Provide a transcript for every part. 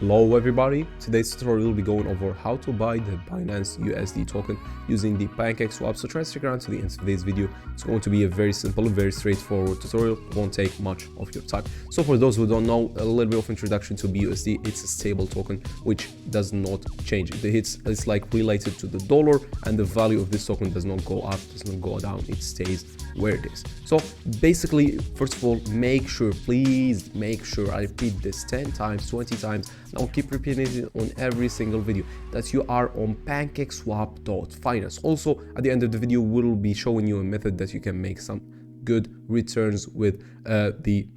Hello everybody, today's tutorial will be going over how to buy the Binance USD token using the Pancakeswap. So try to stick around to the end of today's video. It's going to be a very simple, very straightforward tutorial. It won't take much of your time. So for those who don't know, a little bit of introduction to BUSD. It's a stable token which does not change. It's like related to the dollar, and the value of this token does not go up, does not go down. It stays where it is. So basically, first of all, please make sure, I repeat this 10 times, 20 times, I'll keep repeating it on every single video, that you are on Pancakeswap.finance. Also, at the end of the video, we'll be showing you a method that you can make some good returns with the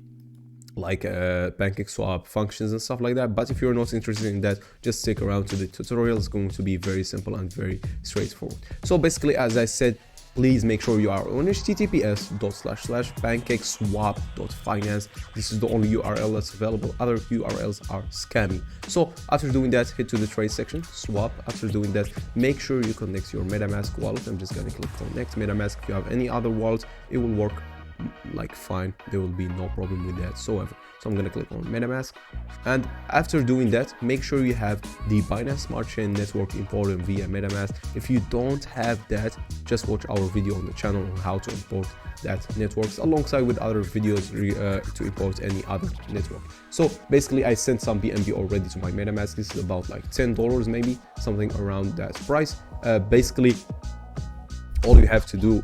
Pancakeswap functions and stuff like that. But if you're not interested in that, just stick around to the tutorial. It's going to be very simple and very straightforward. So basically, as I said, please make sure you are on https://pancakeswap.finance. This is the only URL that's available. Other URLs are scammy. So after doing that, head to the trade section, swap. After doing that, make sure you connect your MetaMask wallet. I'm just going to click connect MetaMask. If you have any other wallet, it will work like fine. There will be no problem with that whatsoever. So I'm going to click on MetaMask, and after doing that, make sure you have the Binance Smart Chain network imported via MetaMask. If you don't have that, just watch our video on the channel on how to import that networks alongside with other videos to import any other network. So basically, I sent some BNB already to my MetaMask. This is about like $10 maybe, something around that price. Basically, all you have to do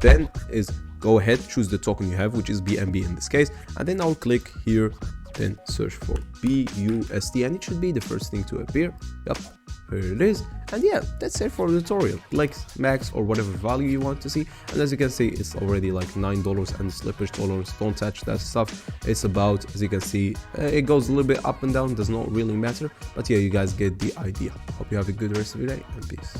then is go ahead, choose the token you have, which is BNB in this case, and then I'll click here, then search for BUSD, and it should be the first thing to appear. Yep, here it is. And yeah, that's it for the tutorial. Like max or whatever value you want to see, and as you can see, it's already like $9 and slippage dollars. Don't touch that stuff. It's about, as you can see, it goes a little bit up and down, does not really matter, but yeah, you guys get the idea. Hope you have a good rest of your day, and peace.